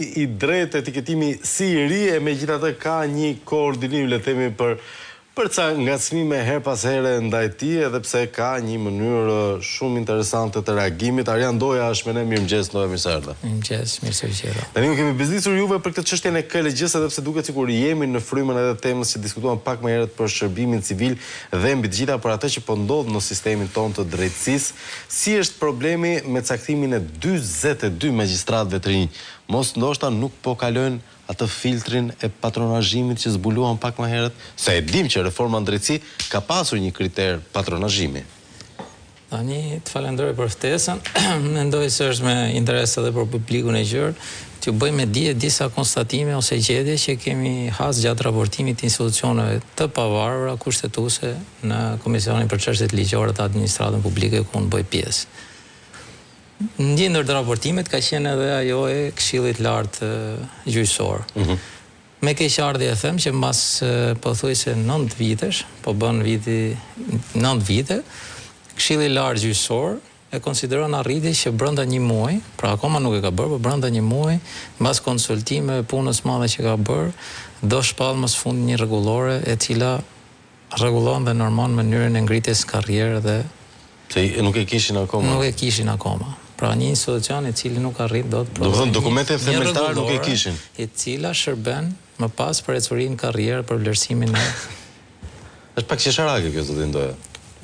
I drejtë etiketimi si I ri e megjithatë ka një koordinim, le të themi, për ca ngacmime her pas here ndaj tij, edhe pse ka një mënyrë shumë interesante të reagimit. Arjan Doja është me ne, mirëmëngjes, Doja, mirë se erdhe. Mirëmëngjes, mirë se vjen. Tani u kemi biznisur juve për këtë çështjen e KLG-s, edhe pse duket sikur jemi në frymën edhe temës që diskutuam pak më herët për shërbimin civil dhe mbi të gjitha për atë që po ndodh në sistemin tonë të drejtësisë. Si është problemi me caktimin e 42 magjistratëve të rinj? Mos ndoshta nuk po kalojnë atë filtrin e patronazhimit që zbuluan pak më herët, se e dim që reforma në drejtësi ka pasur një kriter patronazhimi. Tani, të falenderoj për ftesën, mendoj se është me interes edhe për publikun e gjerë, që bëjmë me dije disa konstatime ose gjetje që kemi has gjatë raportimit të institucioneve të pavarura kushtetuese në Komisionin për Çështjet Ligjore të Administratën Publike ku unë bëj pjesë. Një ndër të raportimet ka qenë edhe ajo e Këshillit Lartë Gjyqësor. Me keqardhje e them që mbas pothuajse 9 vitesh, po bën viti 9 vite, Këshilli Lartë Gjyqësor e konsideron arritje që brenda një muaji, pra akoma nuk e ka bërë, por brenda një muaji, mbas konsultimeve, punës madhe që ka bërë, do shpall më së fundi një rregullore e cila rregullon dhe normal mënyrën e ngritjes karrierë dhe se nuk e kishin akoma. Nuk e kishin akoma. Pra një institucion I cili nuk arrit dot do të thonë dokumente themeltare nuk e kishin. E cila shërben më pas për ecurinë karrierë për vlerësimin e. Është pak qesharake kjo zotin Doja.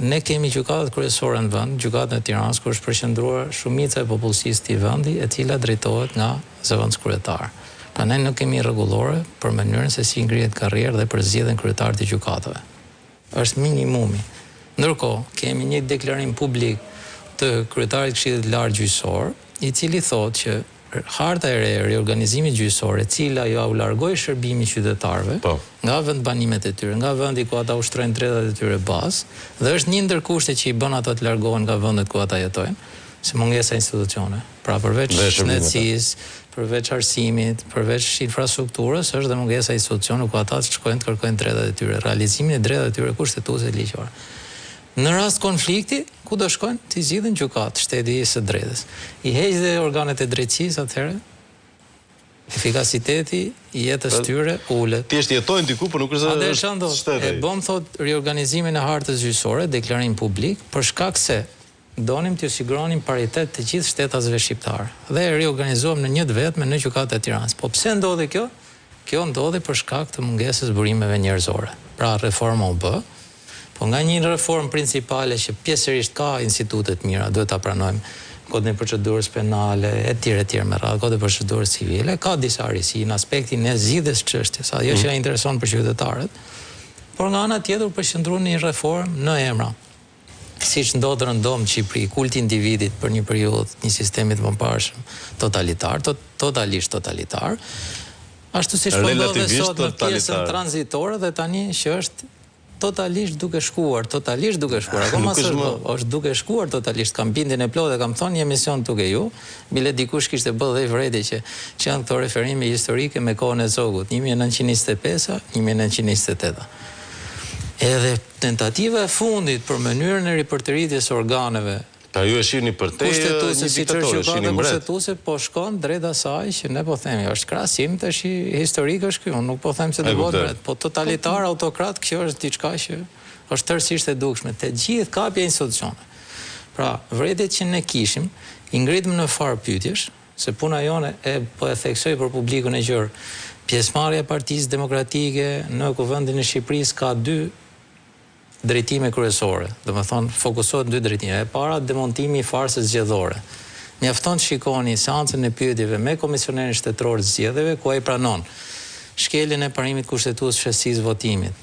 Ne kemi gjykatën kryesore në vend, gjykatën e Tiranës, ku është përqendruar shumica e popullsisë të vendit, e cila drejtohet nga zëvendës kryetar. Pra ne nuk kemi rregullore për mënyrën se si ngrihet karrierë dhe për zgjedhjen kryetare të gjykatave. Është minimumi. Ndërkohë, kemi një deklarim publik të kryetarit të Këshillit Lartë Gjyqësor, I cili thotë që harta e re e riorganizimit gjyqësor, e cila u largoi shërbimi qytetarëve nga vendbanimet e tyre, nga vendi ku ata ushtrojnë drejtat e tyre bazë, dhe është një ndër kushtet që I bën ata të largohen nga vendet ku ata jetojnë, se mungesa institucione. Pra përveç shëndetësisë, përveç arsimit, përveç infrastrukturës, është dhe mungesa institucione ku ata shkojnë të kërkojnë drejtat e tyre, realizimin e drejtave të tyre kushtetuese ligjore. Në rast konflikti, ku do shkojnë? T'i zgjidhin gjykatë, shteti I së drejtës. I heq dhe organet e drejtësisë atëherë, efikasiteti I jetës tyre ulet. Thjesht jetojnë diku, por nuk është shteti. E bëm thot riorganizimin e hartës gjyqësore, deklarim publik, për shkak se donim t'ju siguronim paritet të gjithë shtetasve shqiptarë. Dhe riorganizohem në një vetme në gjykatën e Tiranës. Po pse ndodhi kjo? Kjo ndodhi për shkak të mungesës burimeve njerëzore. Pra reforma u bë. Po nga një reformë principale që pjesërisht ka institutet mira, duhet ta pranojmë, kodin e procedurës penale, etj me radhë, kodin e procedurës civile, ka disa arisi në aspektin e zgjidhjes çështjes, ajo që na intereson për qytetarët. Por nga ana tjetër përqendrohen një reformë në emra. Siç ndodh rëndom në Shqipëri, kulti I individit për një periudhë, një sistemi të mëparshëm totalitar, totalisht totalitar. Ashtu siç po ndodh sot në pjesën tranzitore dhe tani që është totalisht duke shkuar, akoma është duke shkuar totalisht, kam bindjen e plotë, kam thonë një emision duke ju, bile dikush kishte bë dhe I vredi që janë këto referime historike me kohën e Zogut, 1925, 1928. Edhe tentativa e fundit për mënyrën e ripërtëritjes organeve, pra ju e shihni për te një diktator, shihni mbret. Kushtetuese po shkon drejt asaj që ne po themi, është krahasim tash historik është ky, unë nuk po them se do bëhet mbret, po totalitar, autokrat, kjo është diçka që është tërësisht e dukshme te gjithë kapja institucione. Pra, vërejtjet që ne kishim, I ngritëm në far pyetjesh, se puna jone po e theksoj për publikun e gjerë. Pjesëmarrja e Partisë Demokratike në Kuvendin e Shqipërisë ka 2 drejtime kryesore, do të thonë fokusohet në 2 drejtime. E para, demontimi I farsës zgjedhore. Mjafton të shikoni seancën e pyetjeve me komisionerin shtetëror të zgjedhjeve ku ai pranon shkeljen e parimit kushtetues fshehësisë votimit,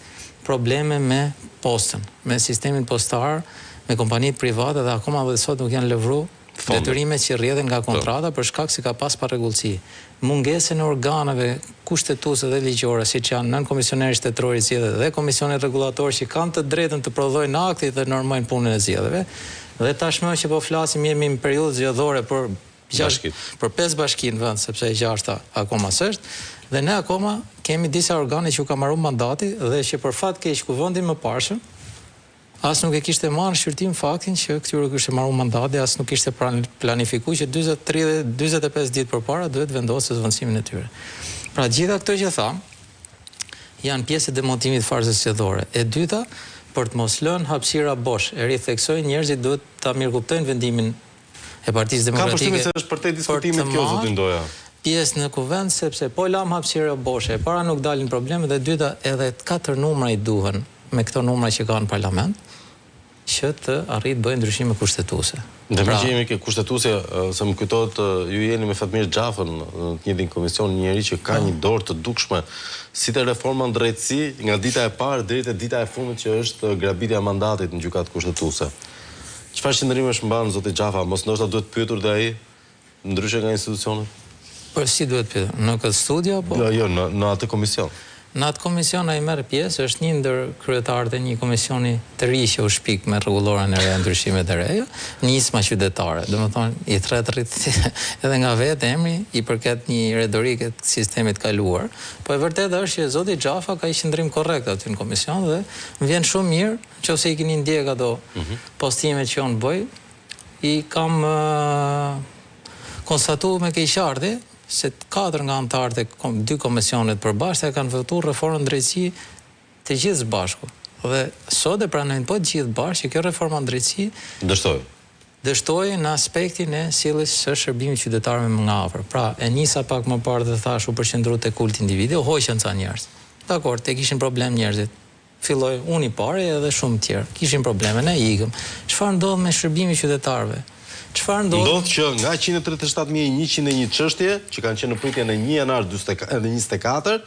probleme me postën, me sistemin postar, me kompanitë private dhe akoma edhe sot nuk janë lëvruar detyrimet që rrjedhin nga kontrata për shkak se ka pas parregullsi. Mungesën e organeve kushtetuese dhe ligjore, siç janë nën komisioneri shtetëror I zgjedhjeve dhe komisioni rregullator që kanë të drejtën të prodhojnë akte dhe normojnë punën e zgjedhjeve. Dhe tashmë që po flasim jemi në periudhë zgjedhore për 5 bashki në vend, sepse e 6-ta akoma s'është, dhe ne akoma kemi disa organe që u ka marrë mandati dhe që për fat keq Kuvendin më parshëm as nuk e kishte marrë shqyrtim faktin që këtyre kishte marrë mandati, as nuk kishte planifikuar që 45 ditë përpara duhet vendosë zvendësimin e tyre. Pra gjitha këto që tham janë pjesë e demontimit farzës sjedhore. E dyta, për të mos lënë hapësira bosh, e ritheksoj njerëzit duhet ta mirëkuptojnë vendimin e Partisë Demokratike. Ka përshtypjen se është përtej diskutimit kjo zotin Ndoja. Pjesë në kuvend sepse po lam hapësira boshe, para nuk dalin probleme dhe dyta edhe 4 numra i duhen me këto numra që ka në parlament që të arrit bëjnë ndryshime kushtetuese. Dhe me që jemi ke kushtetuese, se më kujtohet ju jeni me Fatmir Xhafën në të njëjtin komision, një njeri që ka një dorë të dukshme si të reforma në drejtësi nga dita e parë deri te dita e fundit që është grabitja e mandatit në gjykatë kushtetuese. Çfarë qëndrimesh mban zoti Xhafa? Mos ndoshta duhet pyetur dhe ai ndryshe nga institucionet? Por si duhet pyetur? Në këtë studio apo? Jo, në atë komision. Në atë komision ai merr pjesë, është një ndër kryetarët e një komisioni të ri që u shpik me rregulloren e re ndryshimet e reja, nisma qytetare. Domethënë i rrit edhe nga vetë emri i përket një retorike të sistemit kaluar. Po e vërtetë është që zoti Xhafa ka një qendrim korrekt aty në komision dhe më vjen shumë mirë nëse i keni ndjek ato postimet që unë bëj, i kam konstatuar me keqardhje se 4 nga anëtarët e 2 komisionet përbashkëta kanë votuar reformën drejtësi të gjithë së bashku. Dhe sot e pranojnë po të gjithë bashkë që kjo reforma drejtësi dështoi në aspektin e sjelljes së shërbimit qytetarëve më nga afër. Pra, e nisa pak më parë dhe thash u përqendrua te kulti individi, u hoqën ca njerëz. Dakor, te kishin problem njerëzit. Filloi unë i parë edhe shumë të tjerë. Kishin probleme, ne ikëm. Çfarë ndodh me shërbimin qytetarëve? Çfarë ndodh? Ndodh që nga 137.101 çështje që kanë qenë në pritje në 1 janar 24,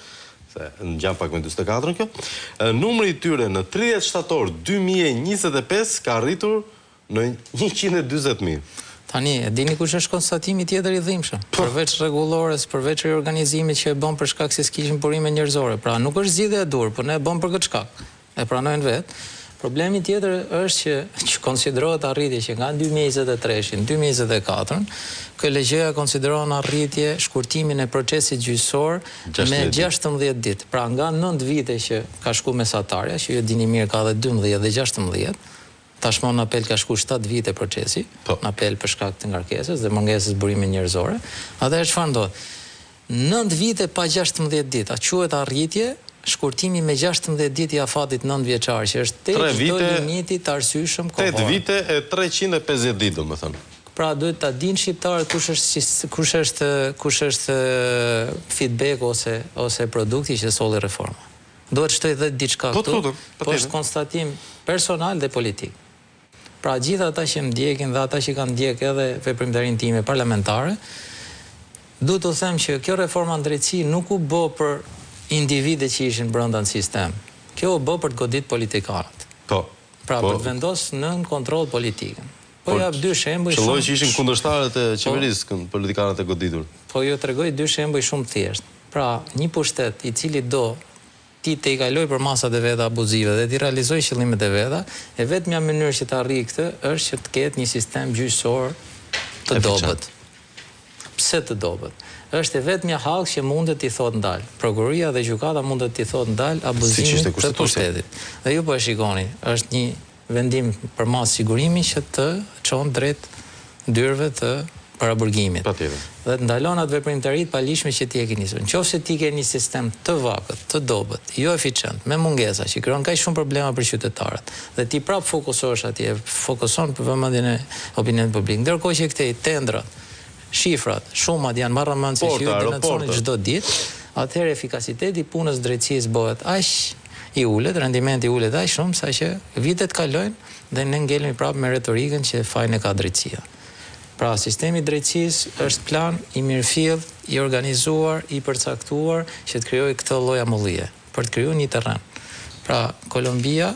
se ngjan pak me 44 kjo, numri i tyre në 30 shtator 2025 ka arritur në 140.000. Tani, e dini kush është konstatimi tjetër i dhimbshëm? Përveç rregullores, përveç riorganizimit që e bën për shkak se s'kishin burime njerëzore. Pra, nuk është zgjidhje e dur, por ne e bën për këtë shkak. E pranojnë vetë. Problemi tjetër është që konsiderohet arritje që nga 2023-shin 2024, KLG-ja konsideron arritje shkurtimin e procesit gjyqësor me 16 ditë. Pra nga 9 vite që ka shku mesatarja, që ju dini mirë ka dhe 12 dhe 16, tashmon në apel ka shku 7 vite procesi, në apel për shkak të ngarkesës dhe mungesës burime njerëzore. Atëherë çfarë ndodh? 9 vite pa 16 ditë, a quhet arritje? Shkurtimi me 16 ditë i afatit 9 vjeçar, që është 8 vite limiti të arsyeshëm kohor. 8 vite e 350 ditë, domethënë. Pra duhet ta dinë shqiptarët kush është feedback ose produkti që solli reforma. Duhet shtoj dhe diçka këtu, po është konstatim personal dhe politik. Pra gjithë ata që më ndjekin dhe ata që kanë ndjek edhe veprimtarinë time parlamentare, duhet të them që kjo reforma në drejtësi nuk u bë për individet që ishin brenda në sistem. Kjo u bë për të godit politikanët. Po. Pra për të vendosur nën kontroll politikën. Po jap 2 shembuj shumë. Që ishin kundërshtarët e qeverisë, politikanët e goditur. Po ju tregoj 2 shembuj shumë thjesht. Pra, një pushtet i cili do ti të i kaloj për masat e veta abuzive dhe ti realizoj qëllimet e veta, e vetmja mënyrë që të arrijë këtë është që të ketë një sistem gjyqësor të dobët. Pse të dobët? Është e vetmja hallk që mundet t'i thot ndal. Prokuroria dhe gjykata mundet t'i thot ndal abuzimit të pushtetit. Dhe ju po e shikoni, është një vendim për mas sigurimi që të çon drejt dyrëve të paraburgimit. Dhe të ndalon atë veprimtaritë palishme që ti e ke nisur. Nëse ti ke një sistem të vakët, të dobët, jo eficient, me mungesa që krijon kaq shumë problema për qytetarët, dhe ti prap fokusohesh atje, fokuson për vëmendjen e opinionit publik. Ndërkohë që këtej tendrat, shifrat, shumat janë marrë mend se ju denonconi çdo ditë, atëherë efikasiteti i punës drejtësisë bëhet aq i ulët, rendimenti i ulët aq shumë saqë vitet kalojnë dhe ne ngelemi prapë me retorikën që fajin e ka drejtësia. Pra, sistemi i drejtësisë është plan i mirëfill, i organizuar, i përcaktuar që të krijojë këtë lloj amullie, për të krijuar një terren. Pra, Kolombia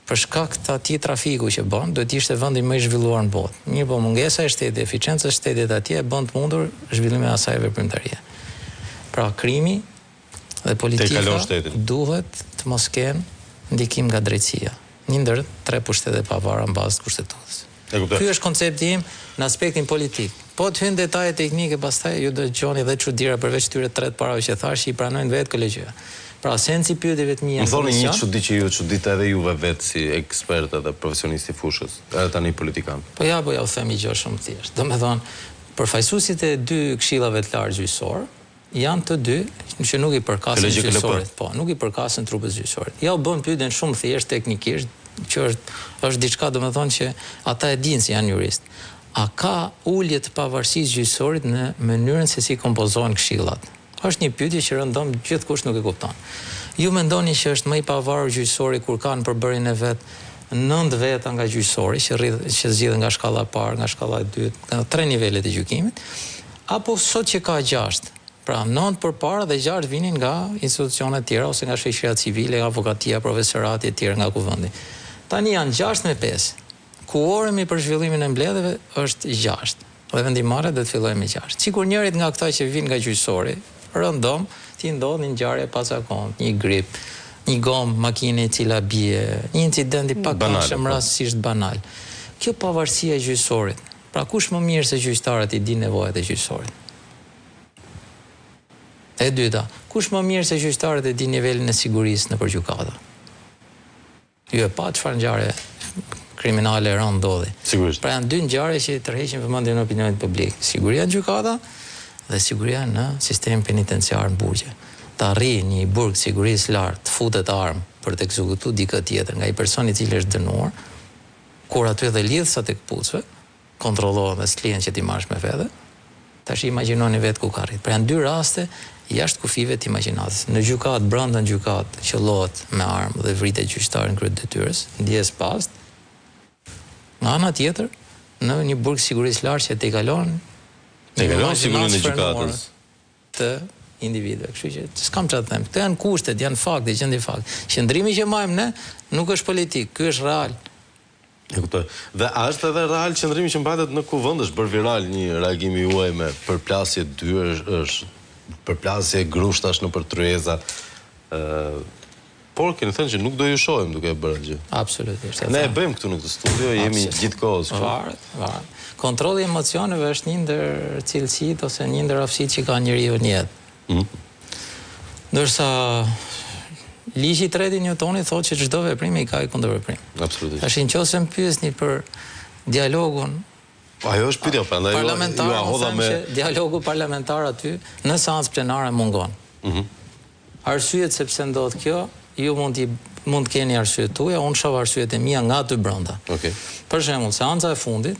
për shkak të atij trafiku që bën, duhet ishte vendi më i zhvilluar në botë. Mirë, po mungesa e shtetit, eficiencë e shtetit atje bën të mundur zhvillimin e asaj veprimtarie. Pra, krimi dhe politika duhet të mos kenë ndikim nga drejtësia. Një ndër 3 pushtete pavara në bazë të kushtetutës. Ky është koncepti im në aspektin politik. Po të hyn detaje teknike, pastaj ju do dëgjoni dhe çuditëra përveç tyre 3 parave që thash, i pranojnë vetë KLG. Pra sensi pyetjeve të mia. Më thoni një çudi që ju çudit edhe juve vetë si ekspertë dhe profesionistë i fushës, edhe tani politikan. Po ja u themi gjë shumë thjesht. Domethënë, përfaqësuesit e dy këshillave të lartë gjyqësor janë të dy që nuk i përkasin gjyqësorit. Po, nuk i përkasin trupit gjyqësorit. Ja u bën pyetjen shumë thjesht teknikisht, që është diçka domethënë që ata e dinë si janë jurist. A ka ulje të pavarësisë gjyqësorit në mënyrën se si kompozohen këshillat? Është një pyetje që rëndom gjithkush nuk e kupton. Ju mendoni që është më i pavarur gjyqësori kur ka në përbërjen e vet 9 veta nga gjyqësori që zgjidhen nga shkalla e parë, nga shkalla e dytë, nga 3 nivelet e gjykimit, apo sot që ka 6? Pra 9 përpara dhe 6 vinin nga institucionet tjera ose nga shoqëria civile, nga avokatia, profesorati e tjerë nga kuvendi. Tani janë 6 me 5. Kuorumi për zhvillimin e mbledhjeve është 6. Dhe vendimmarrja do të fillojë me 6. Sikur njërit nga këta që vinë nga gjyqësori, rëndom, ti ndodh një ngjarje pazakontë, një grip, një gomë makine e cila bie, një incident i pakëndshëm rastësisht banal. Kjo pavarësia e gjyqësorit. Pra kush më mirë se gjyqtarët i di nevojat e gjyqësorit? E dyta, kush më mirë se gjyqtarët e di nivelin e sigurisë nëpër gjykata? Ju e pa çfarë ngjarje kriminale e rënd ndodhi. Sigurisht. Pra janë dy ngjarje që tërheqin vëmendjen e opinionit publik. Siguria në gjykata dhe siguria në sistem penitenciar në burgje. Të arri një burg sigurisë lartë, futet armë për të ekzekutuar dikë tjetër nga i personi i cili është dënuar, kur aty edhe lidhsat e këpucëve kontrollohen dhe s'lihen që ti marrësh me vete, tash imagjinoni vetë ku ka arrit. Pra janë dy raste jashtë kufive të imagjinatës. Në gjykatë, brenda në gjykatë, qellohet me armë dhe vritet gjyqtari në krye të detyrës, ndjes past. Nga ana tjetër, në një burg sigurisë lartë që te kalon sigurinë e gjykatës të individëve. Kështu që s'kam çfarë të them. Këto janë kushtet, janë fakte, gjendje fakte. Qëndrimi që majmë ne nuk është politik, ky është real. E kuptoj. Dhe a është edhe real qëndrimi që mbatet në kuvend, është bërë viral një reagim i juaj me përplasje dyer, është përplasje grushtash nëpër tryeza. Por keni thënë që nuk do ju shohim duke e bërë gjë. Absolutisht. Ne e bëjmë këtu në këtë studio, jemi gjithkohës. Varet. Kontrolli i emocioneve është një ndër cilësitë ose një ndër aftësitë që ka njeriu në jetë. Ndërsa ligji i tretë i Newtonit thotë që çdo veprim i ka i kundërveprim. Absolutisht. Tash nëse më pyesni për dialogun ajo është pyetja, prandaj parlamentar, dialogu parlamentar aty në seancë plenare mungon. Arsyet sepse ndodh kjo, ju mund të keni arsyet tuaja, unë shoh arsyet e mia nga aty brenda. Për shembull, seanca e fundit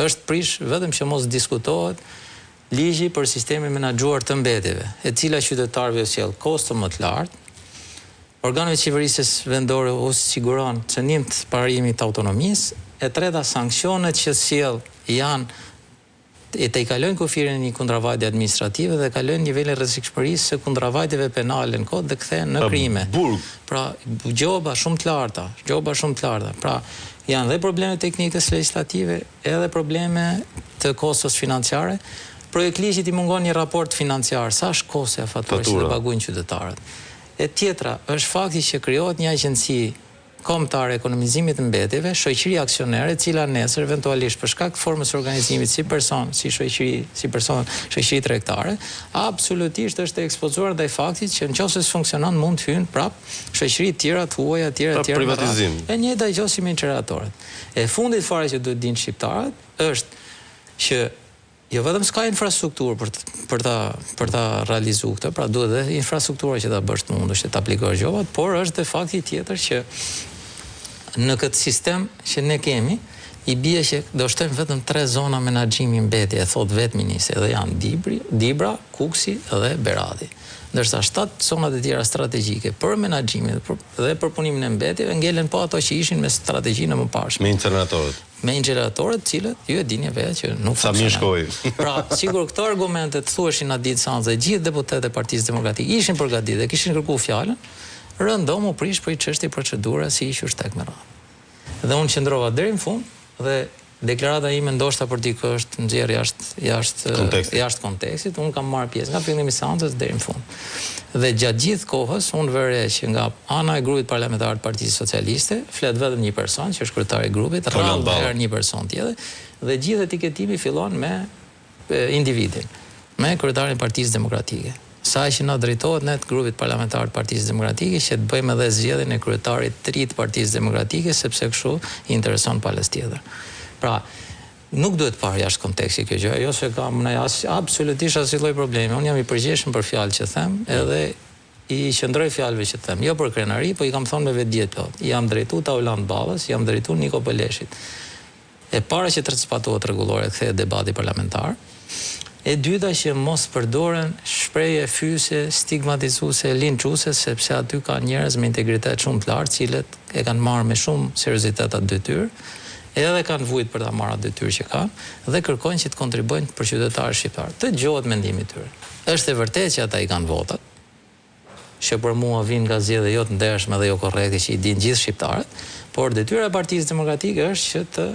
është prish vetëm që mos diskutohet ligji për sistemin menaxhuar të mbetjeve, e cila qytetarëve sjell kosto më të lartë. Organeve të qeverisë vendore u siguron cënim të parimit të autonomisë, e treta sanksionet që sjell janë të i kalojnë kufirin e një kundravajtje administrative dhe kalojnë nivelin rrezikshmërisë së kundravajtjeve penale në kod dhe kthehen në krime. Pra gjoba shumë të larta. Pra janë dhe probleme teknikës legislative, edhe probleme të kostos financiare. Projekt ligjit i mungon një raport financiar, sa është kosto e faturës që paguajnë qytetarët. E tjetra është fakti që krijohet një agjenci kombëtare ekonomizimit të mbetjeve, shoqëri aksionere, e cila nesër eventualisht për shkak të formës së organizimit si person, si shoqëri, shoqëri tregtare, absolutisht është e ekspozuar ndaj faktit që nëse funksionon mund të hyjnë prap shoqëri të tjera të huaja, të tjera. Privatizim. E njëjta gjë si me incineratorët. E fundit fare që duhet dinë shqiptarët është që jo vetëm s'ka infrastrukturë për ta realizuar këtë, pra duhet edhe infrastruktura që ta bësh të mundur që ta aplikosh gjobat, por është dhe fakti tjetër që në këtë sistem që ne kemi, i bie që do shtojmë vetëm 3 zona menaxhimi mbetje, e thot vetë ministri, dhe janë Dibra, Kuksi dhe Berati. Ndërsa 7 zonat e tjera strategjike për menaxhimin dhe për punimin e mbetjeve ngelen po ato që ishin me strategjinë e mëparshme. Me incineratorët, cilët ju e dini vetë që nuk sa mirë shkoi. Pra, sigur këto argumente të thuheshin atë ditë seancë, gjithë deputetët e Partisë Demokratike ishin përgatitur dhe kishin kërkuar fjalën, rëndom u prish për çështje procedure si ishte tek me radhë. Dhe unë qëndrova deri në fund dhe deklarata ime ndoshta për dikë është nxjerr jashtë kontekstit, unë kam marrë pjesë nga fillimi i seancës deri në fund. Dhe gjatë gjithë kohës unë vëre që nga ana e grupit parlamentar të Partisë Socialiste flet vetëm një person që është kryetari i grupit, rrallë një person tjetër, dhe gjithë etiketimi fillon me individin, me kryetarin e Partisë Demokratike. sa që na drejtohet ne të grupit parlamentar të Partisë Demokratike që të bëjmë edhe zgjedhjen e kryetarit të ri të Partisë Demokratike, sepse kështu i intereson palës tjetër. Pra, nuk duhet parë jashtë konteksti kjo gjë, jo se kam ne absolutisht asnjë lloj problemi. Unë jam i përgjegjshëm për fjalët që them, edhe i qëndroj fjalëve që them, jo për krenari, po i kam thonë me vetdije plot. Jam drejtuar Tauland Ballës, jam drejtuar Niko Peleshit. E para që të respectohet rregullore të kthehet debati parlamentar. E dyta që mos përdoren shprehje fyse, stigmatizuese, linçuese, sepse aty ka njerëz me integritet shumë të lartë, cilët e kanë marrë me shumë seriozitet atë detyrë, edhe kanë vujt për ta marrë atë detyrë që kanë, dhe kërkojnë që të kontribuojnë për qytetarët shqiptar. Të dëgjohet mendimi i tyre. Është e vërtetë që ata i kanë votat, që për mua vinë nga zgjedhje jo të ndershme dhe jo korrekte që i dinë gjithë shqiptarët, por detyra e Partisë Demokratike është që të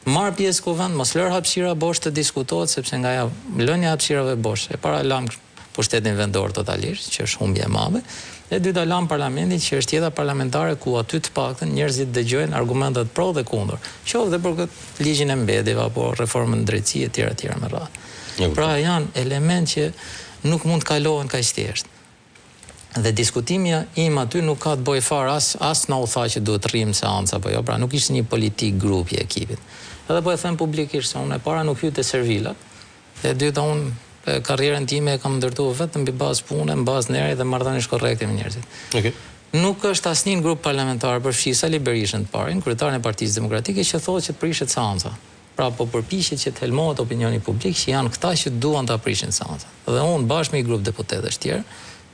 marr pjesë kuvend, mos lër hapësira bosh të diskutohet, sepse nga lënia e hapësirave bosh e para lam pushtetin vendor totalisht, që është humbje e madhe, e dyta lam parlamentin, që është jeta parlamentare ku aty të paktën njerëzit dëgjojnë argumentet pro dhe kundër, qoftë për këtë ligjin e mbetjeve apo reformën e drejtësisë etj me radhë. Pra janë elementë që nuk mund të kalohen kaq thjesht. Dhe diskutimi im aty nuk ka të bëjë fare as na u tha që duhet rrim seanca apo jo, pra nuk ishte një politik grupi e ekipit. Edhe po e them publikisht se unë e para nuk hyj te servila, e dyta unë karrierën time e kam ndërtuar vetëm mbi bazë pune, mbi bazë neri dhe marrëdhënies korrekte me njerëzit. Okay. Nuk është asnjë grup parlamentar përfshi Sali Berishën të parin, kryetarin e Partisë Demokratike, që thotë që të prishet seanca. Pra po përpiqet që të helmohet opinioni publik që janë këta që duan ta prishin seanca. Dhe unë bashkë me një grup deputetësh tjerë,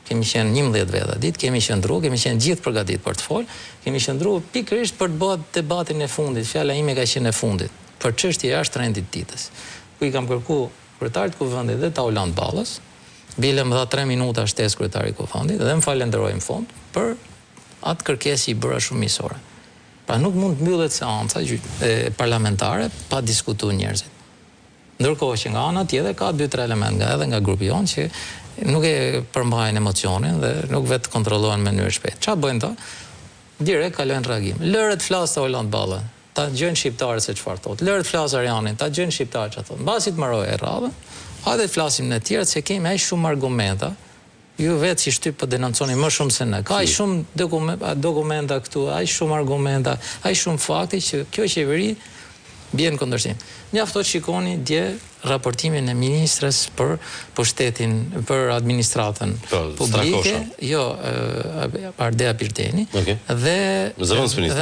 kemi qenë 11 veta ditë, kemi qenë gjithë përgatitur për të folë, kemi qendruar pikërisht për të bërë debatin e fundit, fjala ime ka qenë e fundit, për çështje jashtë trendit ditës. Ku i kam kërkuar kryetarit kuvendit dhe Tauland Ballës, bile më dha 3 minuta shtesë kryetari i kuvendit dhe më falenderoj në fund për atë kërkesë që i bëra shumë miqësore. Pra nuk mund të mbyllet seanca parlamentare pa diskutuar njerëzit. Ndërkohë që nga ana tjetër ka 2-3 elementë edhe nga grupi jonë që nuk e përmbajnë emocionin dhe nuk vetë kontrollohen me mënyrë shpejt. Çfarë bëjnë ta? Direkt kalojnë reagim. Lërët flas Tauland Ballën, ta dëgjojnë shqiptarët se çfarë thotë. Lërët flas Arianin, ta dëgjojnë shqiptarët çfarë thotë. Mbasi të mbarojë e radhën, hajde të flasim në të tjerë se kemi aq shumë argumenta. Ju vetë si shtyp po denonconi më shumë se ne. Ka aq shumë dokumenta këtu, aq shumë argumenta, aq shumë fakte që kjo qeveri bjen kundërshtim. Mjaftot shikoni dje raportimin e ministres për pushtetin, për administratën publike, jo, Ardea Pirteni, dhe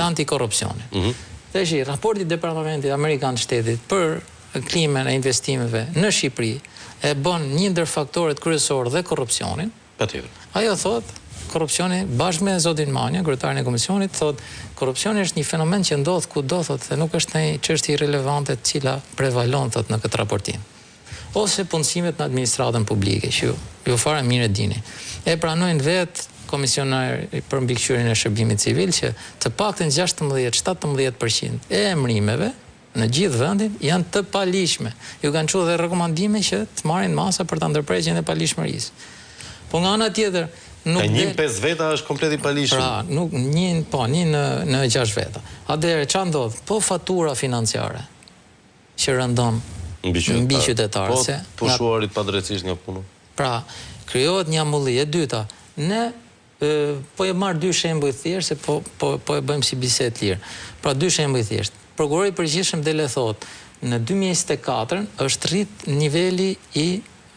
antikorrupsionin. Dhe shi, raporti Departamentit Amerikan të Shtetit për klimën e investimeve në Shqipëri e bën një ndër faktorët kryesor dhe korrupsionin. Ajo thot, korrupsioni, bashkë me zotin Manja, kryetarin e komisionit, thot, korrupsioni është një fenomen që ndodh kudo, thot, dhe nuk është një çështje irelevante e cila prevalon, thot, në këtë raportim. Ose punësimet në administratën publike, që ju fare mirë e dini. E pranojnë vetë komisionar për mbikëqyrjen e shërbimit civil që të paktën 16-17% e emërimeve në gjithë vendin janë të palishme. Ju kanë thënë dhe rekomandime që të marrin masa për ta ndërprerë gjendjen e palishmërisë. Po nga ana tjetër, ka 1-5 veta është komplet i palishëm. Pra, nuk një në 6 veta. Atëherë çfarë ndodh? Po fatura financiare që rëndon mbi qytetarët, po pushuarit padrejtisht nga puna. Pra, krijohet një ambulli e dyta. Ne po e marr 2 shembuj thjesht se po e bëjmë si bisedë lirë. Pra 2 shembuj thjesht. Prokurori i përgjithshëm dele thot, në 2024 është rrit niveli i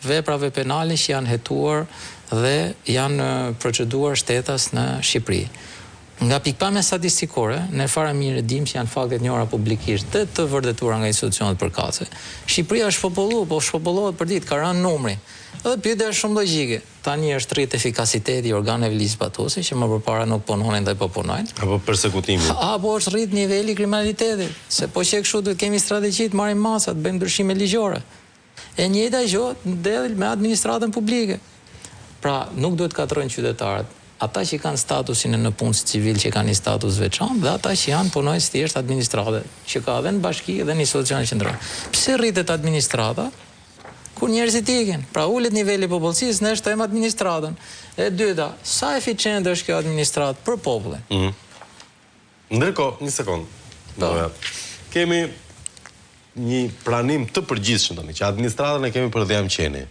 veprave penale që janë hetuar dhe janë proceduar shtetas në Shqipëri. Nga pikpamja statistikore, ne fare mirë dim që janë faktet njohura publikisht dhe të vërtetuara nga institucionet përkatëse. Shqipëria është populluar, po shpopullohet për ditë, ka rënë numri. Dhe pyetja është shumë logjike. Tani është rrit efikasiteti i organeve ligjzbatuese që më përpara nuk punonin dhe po punojnë. Apo persekutimi. Apo është rrit niveli i kriminalitetit, se po që kështu duhet kemi strategji të marrim masa, të bëjmë ndryshime ligjore. E njëjta gjë ndodh me administratën publike. Pra, nuk duhet katrojnë qytetarët, ata që kanë statusin në punës civil që kanë një status veçantë dhe ata që janë punojës thjesht administrate, që ka edhe në bashki dhe një institucion qendror. Pse rritet administrata? Kur njerëzit ikin. Pra ulet niveli i popullsisë, ne shtojmë administratën. E dyta, sa eficiente është kjo administratë për popullin? Ndërkohë, një sekond. Kemi një pranim të përgjithshëm tani, që administratën e kemi për Dhjam Qeni.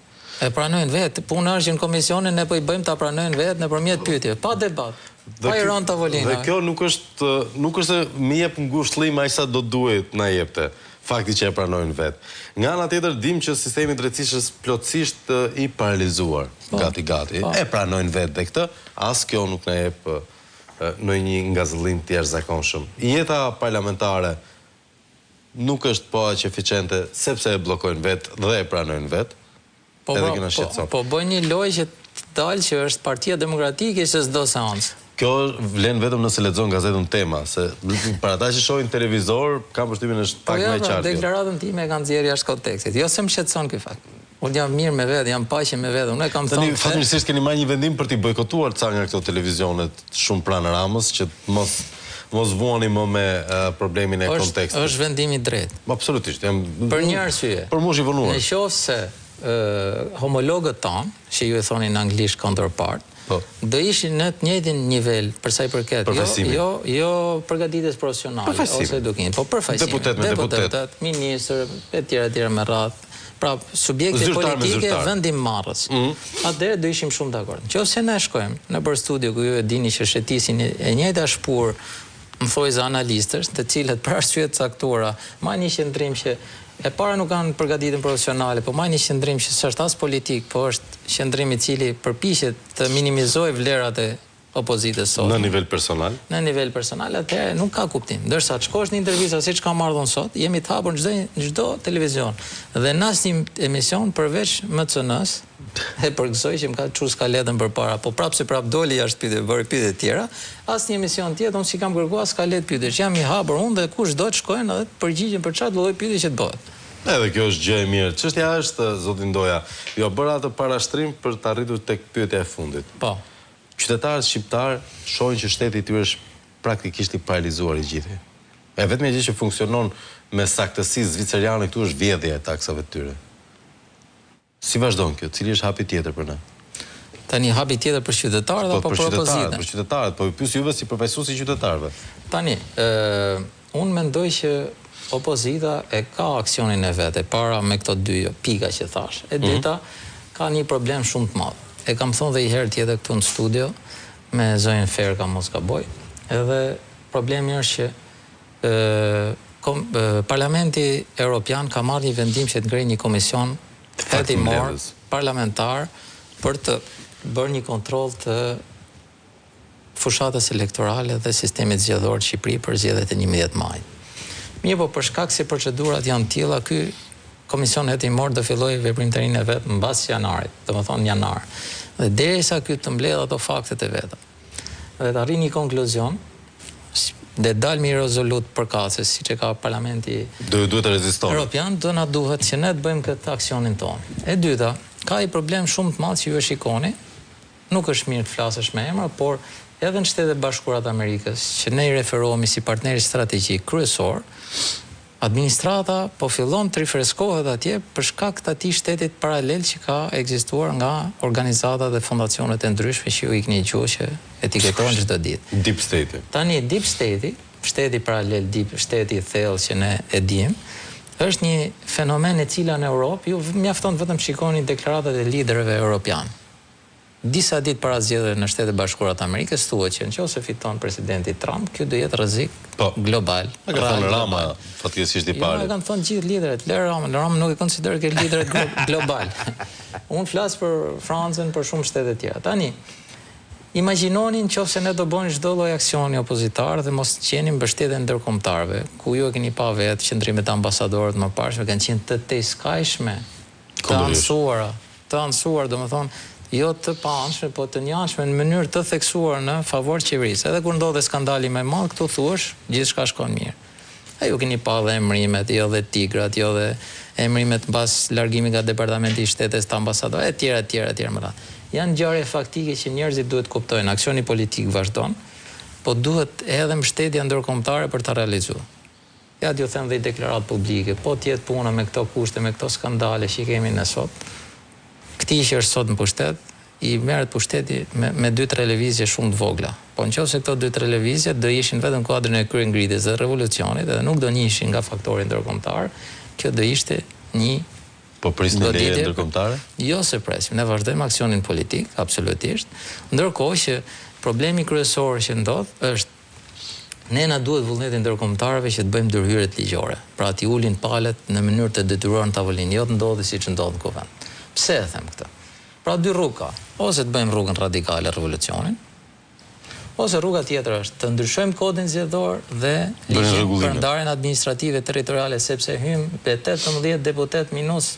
E pranojnë vetë, puna është që në komisionin ne po i bëjmë ta pranojnë vetë nëpërmjet pyetjeve, pa debat. Pa i rënë tavolina. Dhe kjo nuk është se mi jep ngushëllim aq sa do duhet na jepte. Fakti që e pranojnë vetë. Nga ana tjetër dim që sistemi drejtësisë është plotësisht i paralizuar, gati. E pranojnë vetë dhe këtë, as kjo nuk na jep në një ngazëllim të jashtëzakonshëm. Jeta parlamentare nuk është po aq eficiente sepse e bllokojnë vetë dhe e pranojnë vetë. Po bëjnë një lojë që dalë që është Partia Demokratike që s'do seancë. Kjo vlen vetëm nëse lexon gazetën Tema, se për ata që shohin televizor, kam përshtypjen është pak më e qartë. Deklaratën time e kanë nxjerrë jashtë kontekstit. Jo se më shqetëson ky fakt. Unë jam mirë me vetë, jam paqe me vetë. Unë kam thënë. Fatmirësisht keni marrë një vendim për t'i bojkotuar ca nga këto televizionet shumë pranë Ramës që mos vuani më me problemin e kontekstit. Është vendim i drejtë. Absolutisht. Për një arsye. Për mua është i vonuar. Nëse homologët tanë, që ju e thoni në anglisht counterpart, do ishin në të njëjtin nivel për sa i përket jo përgatitjes profesionale ose edukimit, po përfaqësimi. Deputet, ministër, etj me radhë. Pra, subjekte politike vendimmarrës. Atëherë do ishim shumë dakord. Nëse ne shkojmë nëpër studio ku ju e dini që shëtisin e njëjta shpur, më thojë analistësh, të cilët për arsye të caktuara marrin një qendrim që e para nuk kanë përgatitjen profesionale, po marrin një qendrim që s'është as politik, po është qendrim i cili përpiqet të minimizojë vlerat e opozitës sot. Në nivel personal? Në nivel personal, atëherë nuk ka kuptim. Ndërsa të shkosh në intervista siç kam marrë sot, jemi të hapur në çdo televizion. Dhe në asnjë emision përveç MCN-s, e përgëzoj që më ka çu skaletën përpara, po prapë se prapë doli jashtë pyetje, bëri pyetje të tjera, asnjë emision tjetër unë si kam kërkuar skalet pyetjesh, jam i hapur unë dhe kush do të shkojnë edhe të përgjigjen për çfarë lloj pyetje që të bëhet. Edhe kjo është gjë e mirë. Çështja është, zoti Ndoja, jo bëra atë parashtrim për të arritur tek pyetja e fundit. Po. Qytetarët shqiptar shohin që shteti i tyre është praktikisht i paralizuar i gjithë. E vetmja gjë që funksionon me saktësi zviceriane këtu është vjedhja e taksave të tyre. Si vazhdon kjo? Cili është hapi tjetër për ne? Tani hapi tjetër për qytetarët apo për opozitën? Për qytetarët, po pyes juve si përfaqësues i qytetarëve. Tani, unë mendoj që opozita e ka aksionin e vet, e para me këto dy pika që thash. E dyta ka një problem shumë të madh. E kam thonë dhe i herë tjetër këtu në studio me zonjën Ferka mos gaboj. Edhe problemi është që Parlamenti Evropian ka marrë një vendim që të ngrej një komision hetimor parlamentar për të bërë një kontroll të fushatës elektorale dhe sistemit zgjedhor të Shqipërisë për zgjedhjet e 11 majit. Mirë, po për shkak se procedurat janë tilla, ky komision hetimor do fillojë veprimtarinë e vet mbas janarit, domethënë janar. Dhe derisa ky të mbledh ato faktet e veta. Dhe të arrijë një konkluzion, dhe dalë një rezolut përkatës, siç e ka Parlamenti Evropian, do na duhet që ne të bëjmë këtë aksionin tonë. E dyta, ka i problem shumë të madh që ju e shikoni, nuk është mirë të flasësh me emra, por edhe në Shtetet Bashkuara të Amerikës, që ne i referohemi si partneri strategjik kryesor, administrata po fillon të rifreskohet atje për shkak të atij shtetit paralel që ka ekzistuar nga organizata dhe fondacionet e ndryshme që ju ikni gjuhë që etiketohen çdo ditë. Deep State. Tani Deep State, shteti paralel, shteti i thellë që ne e dimë, është një fenomen e cila në Europë, ju mjafton vetëm shikoni deklaratat e liderëve europian. Disa ditë para zgjedhjeve në Shtetet Bashkuara të Amerikës thuhet që nëse fiton presidenti Trump, ky do jetë rrezik global. Ka thënë Rama, fatkeqësisht i pari. Jo, kanë thënë gjithë liderët, Rama nuk e konsideroj që liderët global. Unë flas për Francën, për shumë shtete tjera. Tani, imagjinoni nëse ne do bënim çdo lloj aksioni opozitar dhe mos qenim mbështetje ndërkombëtarëve, ku ju e keni pa vetë qendrimet e ambasadorët më parë kanë qenë të tejskajshme, të ansuar, domethënë jo të paanshme, po të njanshme në mënyrë të theksuar në favor qeverisë. Edhe kur ndodhe skandali më i madh, këtu thuhesh, gjithçka shkon mirë. A ju keni pa dhe emrimet, jo dhe tigrat, jo dhe emrimet mbas largimit nga departamenti i shtetes të ambasadorëve, etj. më radhë. Janë ngjarje faktike që njerëzit duhet kuptojnë, aksioni politik vazhdon, po duhet edhe mbështetja ndërkombëtare për ta realizuar. Ja t'ju them dhe i deklaratë publike, po t'jetë puna me këto kushte, me këto skandale që kemi në sot. Këti që është sot në pushtet, i merret pushteti me 2-3 lëvizje shumë të vogla. Po nëse këto 2-3 lëvizje do ishin vetëm kuadrin e kryengritjes dhe revolucionit dhe nuk do njiheshin nga faktori ndërkombëtar, kjo do ishte një Po prisni leje ndërkombëtare? Jo se presim, ne vazhdojmë aksionin politik, absolutisht. Ndërkohë që problemi kryesor që ndodh është ne na duhet vullneti ndërkombëtarëve që të bëjmë ndërhyrjet ligjore. Pra t'i ulin palët në mënyrë të detyruar në tavolinë, jo të ndodhi siç ndodh në kuvend. Pse e them këtë? Pra dy rruga, ose të bëjmë rrugën radikale revolucionin, ose rruga tjetër është të ndryshojmë kodin zgjedhor dhe ligjin për ndarjen administrative territoriale, sepse hym pe 18 deputet minus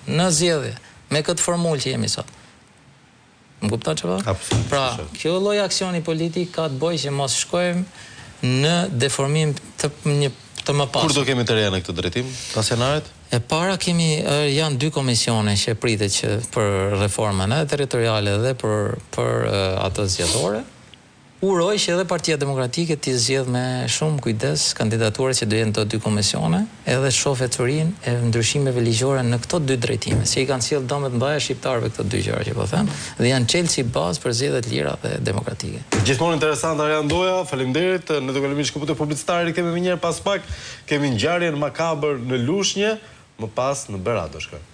në zgjedhje me këtë formulë që jemi sot. Më kupton çfarë? Pra, kjo lloj aksioni politik ka të bëjë që mos shkojmë në deformim të mëparshëm. Kur do kemi të reja në këtë drejtim, pas janarit? E para janë 2 komisione që pritet që për reformën edhe territoriale dhe për ato zgjedhore. Uroj që edhe Partia Demokratike t'i zgjedh me shumë kujdes kandidaturat që do jenë të 2 komisione, edhe shoh ecurinë e ndryshimeve ligjore në këto 2 drejtime, se i kanë sjellë dëmet mbaja shqiptarëve këto 2 gjëra që po them, dhe janë çelë si bazë për zgjedhjet lira dhe demokratike. Gjithmonë interesant Arjan Doja, faleminderit. Ne do kalojmë shkëputje publicitare, kemi më njëherë pas pak, kemi ngjarjen makabër në Lushnjë, më pas në Berat do shkojmë.